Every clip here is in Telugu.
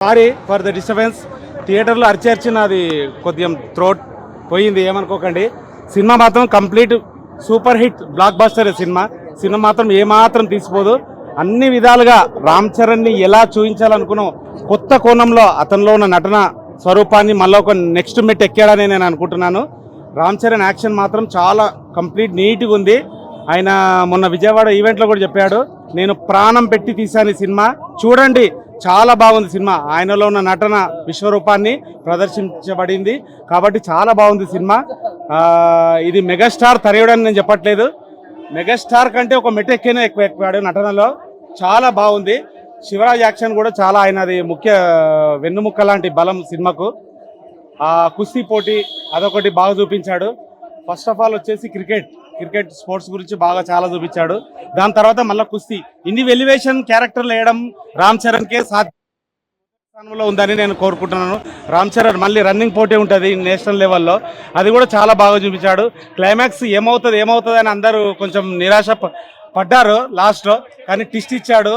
Sorry for the disturbance. థియేటర్లో అరిచి నాది కొద్దిగా థ్రోట్ పోయింది, ఏమనుకోకండి. సినిమా మాత్రం complete super hit block buster. Cinema మాత్రం ఏమాత్రం తీసిపోదు. అన్ని విధాలుగా రామ్ చరణ్ని ఎలా చూపించాలనుకున్నాం కొత్త కోణంలో అతనిలో ఉన్న నటన స్వరూపాన్ని మళ్ళీ ఒక నెక్స్ట్ మెట్ ఎక్కాడని నేను అనుకుంటున్నాను. రామ్ చరణ్ యాక్షన్ మాత్రం చాలా కంప్లీట్ నీట్గా ఉంది. ఆయన మొన్న విజయవాడ ఈవెంట్లో కూడా చెప్పాడు, నేను ప్రాణం పెట్టి తీశాను ఈ సినిమా, చూడండి చాలా బాగుంది సినిమా. ఆయనలో ఉన్న నటన విశ్వరూపాన్ని ప్రదర్శించబడింది కాబట్టి చాలా బాగుంది సినిమా. ఇది మెగాస్టార్ తరయడని నేను చెప్పట్లేదు, మెగాస్టార్ కంటే ఒక మెట్ ఎక్కువాడు నటనలో, చాలా బాగుంది. శివరాజ్ యాక్షన్ కూడా చాలా, ఆయనది ముఖ్య వెన్నుముక్క లాంటి బలం సినిమాకు. కుస్తీ పోటీ అదొకటి బాగా చూపించాడు. ఫస్ట్ ఆఫ్ ఆల్ వచ్చేసి క్రికెట్ స్పోర్ట్స్ గురించి బాగా చాలా చూపించాడు. దాని తర్వాత మళ్ళీ కుస్తీ, ఇన్ని ఎలివేషన్ క్యారెక్టర్లు వేయడం రామ్ చరణ్కే సాధ్యంలో ఉందని నేను కోరుకుంటున్నాను. రామ్ చరణ్ మళ్ళీ రన్నింగ్ పోటీ ఉంటుంది నేషనల్ లెవెల్లో, అది కూడా చాలా బాగా చూపించాడు. క్లైమాక్స్ ఏమవుతుంది అని అందరూ కొంచెం నిరాశ పడ్డారు లాస్ట్లో, కానీ ట్విస్ట్ ఇచ్చాడు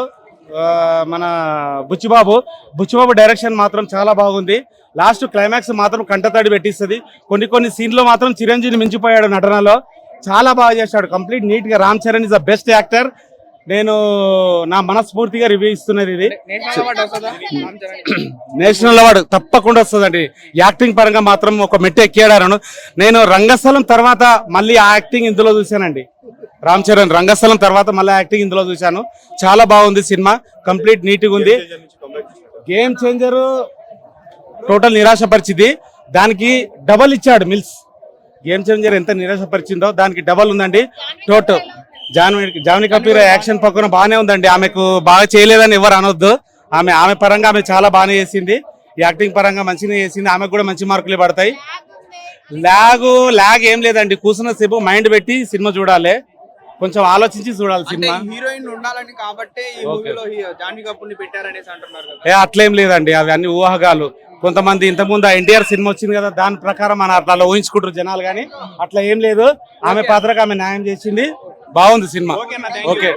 మన బుచ్చిబాబు డైరెక్షన్ మాత్రం చాలా బాగుంది. లాస్ట్ క్లైమాక్స్ మాత్రం కంటతడి పెట్టిస్తుంది. కొన్ని సీన్లో మాత్రం చిరంజీవిని మించిపోయాడు నటనలో, చాలా బాగా చేశాడు. కంప్లీట్ నీట్గా Ram Charan is the best actor. నేను నా మనస్ఫూర్తిగా రివ్యూ ఇస్తున్నది. ఇది నేషనల్ అవార్డు తప్పకుండా వస్తుందండి. యాక్టింగ్ పరంగా మాత్రం ఒక మెట్టు ఎక్కాడాను. నేను రంగస్థలం తర్వాత మళ్ళీ ఆ యాక్టింగ్ ఇందులో చూశానండి. రామ్ చరణ్ రంగస్థలం తర్వాత మళ్ళీ యాక్టింగ్ ఇందులో చూశాను. చాలా బాగుంది సినిమా, కంప్లీట్ నీట్గా ఉంది. గేమ్ చేంజర్ టోటల్ నిరాశపరిచింది, దానికి డబల్ ఇచ్చాడు మిల్స్. గేమ్ చేంజర్ ఎంత నిరాశపరిచిందో దానికి డబల్ ఉందండి. టోటల్ జాన్వీ కపూర్ యాక్షన్ పక్కన బాగానే ఉందండి. ఆమెకు బాగా చేయలేదని ఎవరు అనొద్దు, ఆమె పరంగా ఆమె చాలా బాగానే చేసింది. యాక్టింగ్ పరంగా మంచిగా చేసింది, ఆమెకు కూడా మంచి మార్కులు పడతాయి. ల్యాగ్ ఏం లేదండి, కూర్చున్న సేపు మైండ్ పెట్టి సినిమా చూడాలి, కొంచెం ఆలోచించి చూడాలి సినిమా. హీరోయిన్ ఉండాలని కాబట్టి ఈ మూవీలో జాన్వీ కపూర్ ని పెట్టారనేసి అంటున్నారు కదా. అట్లేం లేదండి, అవి అన్ని ఊహాగాలు. కొంతమంది ఇంతకుముందు ఎన్టీఆర్ సినిమా వచ్చింది కదా, దాని ప్రకారం మన అట్లా ఊహించుకుంటారు జనాలు, కానీ అట్లా ఏం లేదు. ఆమె పాత్రకు ఆమె న్యాయం చేసింది, బాగుంది సినిమా. ఓకే.